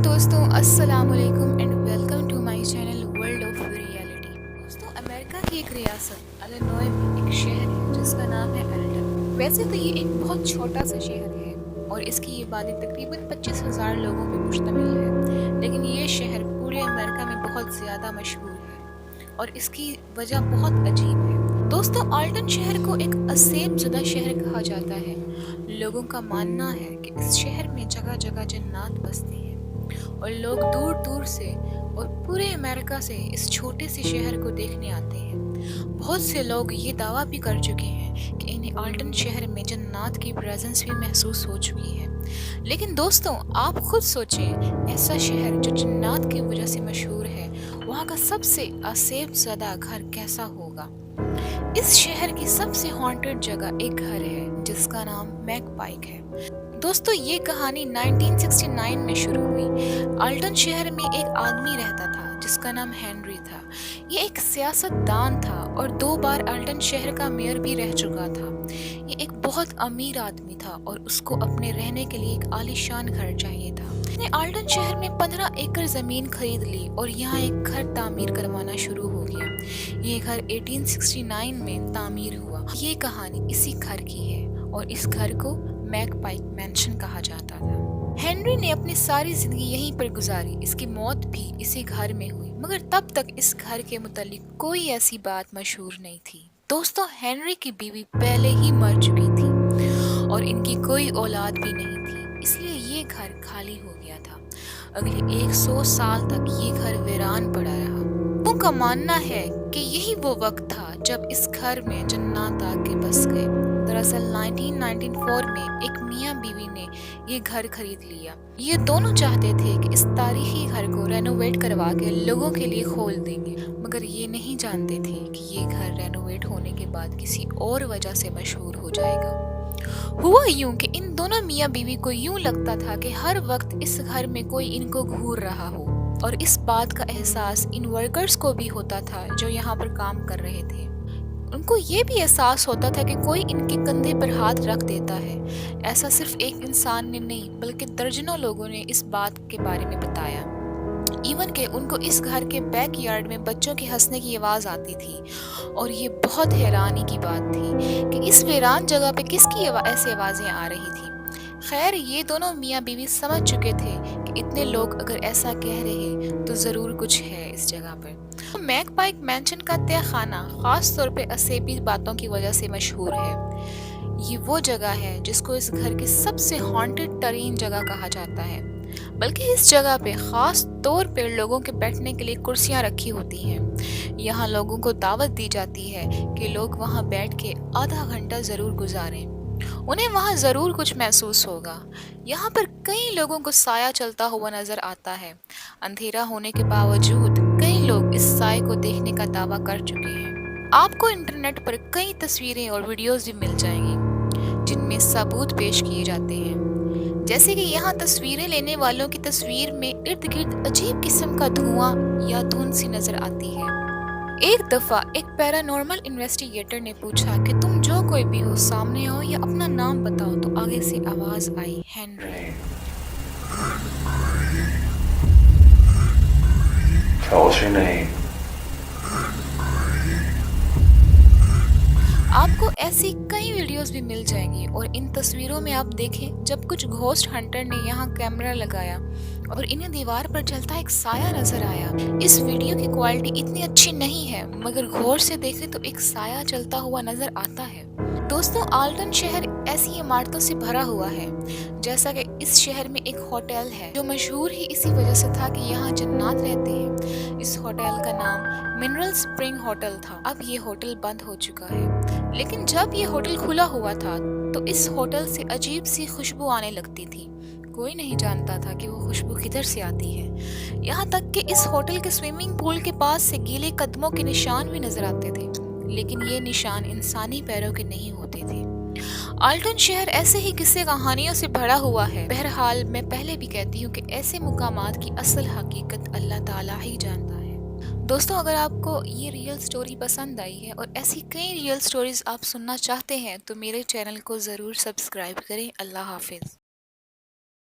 دوستوں، السلام علیکم and welcome to my channel world of reality. دوستوں، امریکہ کی ایک ریاست الینوائے میں ایک شہر ہے جس کا نام ہے ایلٹن۔ ویسے تو یہ ایک بہت چھوٹا سا شہر ہے اور اس کی آبادی تقریباً 25,000 لوگوں پہ مشتمل ہے، لیکن یہ شہر پورے امریکہ میں بہت زیادہ مشہور ہے اور اس کی وجہ بہت عجیب ہے۔ دوستوں، آلٹن شہر کو ایک عصیب زدہ شہر کہا جاتا ہے۔ لوگوں کا ماننا ہے کہ اس شہر میں جگہ جگہ جنات بستے ہیں اور لوگ دور دور سے اور پورے امریکہ سے اس چھوٹے سے شہر کو دیکھنے آتے ہیں۔ بہت سے لوگ یہ دعویٰ بھی کر چکے ہیں کہ انہیں آلٹن شہر میں جنات کی پریزنس بھی محسوس ہو چکی ہے۔ لیکن دوستوں، آپ خود سوچیں، ایسا شہر جو جنات کی وجہ سے مشہور ہے، وہاں کا سب سے عصیب زدہ گھر کیسا ہوگا؟ اس شہر کی سب سے ہانٹڈ جگہ ایک گھر ہے جس کا نام میک پائک ہے۔ دوستو، یہ کہانی 1969 میں شروع ہوئی۔ آلٹن شہر میں ایک آدمی رہتا تھا جس کا نام ہینری تھا۔ یہ ایک سیاست دان تھا اور 2 بار آلٹن شہر کا میئر بھی رہ چکا تھا۔ یہ ایک بہت امیر آدمی تھا اور اس کو اپنے رہنے کے لیے ایک عالیشان گھر چاہیے تھا۔ اس نے آلٹن شہر میں 15 ایکڑ زمین خرید لی اور یہاں ایک گھر تعمیر کروانا شروع ہو گیا۔ یہ گھر 1869 میں تعمیر ہوا۔ یہ کہانی اسی گھر کی ہے اور اس گھر کو میک پائک مینشن کہا جاتا تھا۔ ہینری نے اپنی ساری زندگی یہیں پر گزاری۔ اس کی موت بھی اسی گھر میں ہوئی، مگر تب تک اس گھر کے متعلق کوئی ایسی بات مشہور نہیں تھی۔ دوستو، ہینری کی بیوی پہلے ہی مر چکی تھی اور ان کی کوئی اولاد بھی نہیں تھی، اس لیے یہ گھر خالی ہو گیا تھا۔ اگلے 100 سال تک یہ گھر ویران پڑا رہا۔ لوگوں کا ماننا ہے کہ یہی وہ وقت تھا جب اس گھر میں جنات آ کے بس گئے۔ دراصل 1994 میں ایک میاں بیوی نے یہ گھر خرید لیا۔ یہ دونوں چاہتے تھے کہ اس تاریخی گھر کو رینوویٹ کروا کے لوگوں کے لیے کھول دیں گے، مگر یہ نہیں جانتے تھے کہ یہ گھر رینوویٹ ہونے کے بعد کسی اور وجہ سے مشہور ہو جائے گا۔ ہوا یوں کہ ان دونوں میاں بیوی کو یوں لگتا تھا کہ ہر وقت اس گھر میں کوئی ان کو گھور رہا ہو، اور اس بات کا احساس ان ورکرز کو بھی ہوتا تھا جو یہاں پر کام کر رہے تھے۔ ان کو یہ بھی احساس ہوتا تھا کہ کوئی ان کے کندھے پر ہاتھ رکھ دیتا ہے۔ ایسا صرف ایک انسان نے نہیں بلکہ درجنوں لوگوں نے اس بات کے بارے میں بتایا۔ ایون کہ ان کو اس گھر کے بیک یارڈ میں بچوں کے ہنسنے کی آواز آتی تھی، اور یہ بہت حیرانی کی بات تھی کہ اس ویران جگہ پہ کس کی ایسی آوازیں آ رہی تھیں۔ خیر، یہ دونوں میاں بیوی سمجھ چکے تھے کہ اتنے لوگ اگر ایسا کہہ رہے تو ضرور کچھ ہے اس جگہ پر۔ میک پائک مینشن کا تہہ خانہ خاص طور پہ عصیبی باتوں کی وجہ سے مشہور ہے۔ یہ وہ جگہ ہے جس کو اس گھر کی سب سے ہانٹڈ ترین جگہ کہا جاتا ہے، بلکہ اس جگہ پہ خاص طور پہ لوگوں کے بیٹھنے کے لیے کرسیاں رکھی ہوتی ہیں۔ یہاں لوگوں کو دعوت دی جاتی ہے کہ لوگ وہاں بیٹھ کے آدھا گھنٹہ ضرور گزاریں، انہیں وہاں ضرور کچھ محسوس ہوگا۔ یہاں پر کئی لوگوں کو سایہ چلتا ہوا نظر آتا ہے۔ اندھیرا ہونے کے باوجود کئی لوگ اس سائے کو دیکھنے کا دعویٰ کر چکے ہیں۔ آپ کو انٹرنیٹ پر کئی تصویریں اور ویڈیوز بھی مل جائیں گی جن میں ثبوت پیش کیے جاتے ہیں، جیسے کہ یہاں تصویریں لینے والوں کی تصویر میں ارد گرد عجیب قسم کا دھواں یا دھند سی نظر آتی ہے۔ ایک دفعہ ایک پیرانورمل انویسٹیگیٹر نے پوچھا کہ تم جو کوئی بھی ہو سامنے آؤ یا اپنا نام بتاؤ، تو آگے سے آواز آئی، Henry. Tell us your name. آپ کو ایسی کئی ویڈیوز بھی مل جائیں گی، اور ان تصویروں میں آپ دیکھیں جب کچھ گھوسٹ ہنٹر نے یہاں کیمرہ لگایا اور انہیں دیوار پر چلتا ایک سایہ نظر آیا۔ اس ویڈیو کی کوالٹی اتنی اچھی نہیں ہے، مگر غور سے دیکھیں تو ایک سایہ چلتا ہوا نظر آتا ہے۔ دوستوں، آلٹن شہر ایسی عمارتوں سے بھرا ہوا ہے، جیسا کہ اس شہر میں ایک ہوٹل ہے جو مشہور ہی اسی وجہ سے تھا کہ یہاں جنات رہتے ہیں۔ اس ہوٹل کا نام منرل سپرنگ ہوٹل تھا۔ اب یہ ہوٹل بند ہو چکا ہے، لیکن جب یہ ہوٹل کھلا ہوا تھا تو اس ہوٹل سے عجیب سی خوشبو آنے لگتی تھی۔ کوئی نہیں جانتا تھا کہ وہ خوشبو کدھر سے آتی ہے، یہاں تک کہ اس ہوٹل کے سوئمنگ پول کے پاس سے گیلے قدموں کے نشان بھی نظر آتے تھے، لیکن یہ نشان انسانی پیروں کے نہیں ہوتے تھے۔ آلٹن شہر ایسے ہی قصے کہانیوں سے بھرا ہوا ہے۔ بہرحال، میں پہلے بھی کہتی ہوں کہ ایسے مقامات کی اصل حقیقت اللہ تعالیٰ ہی جانتا ہے۔ دوستوں، اگر آپ کو یہ ریئل سٹوری پسند آئی ہے اور ایسی کئی ریئل سٹوریز آپ سننا چاہتے ہیں تو میرے چینل کو ضرور سبسکرائب کریں۔ اللہ حافظ۔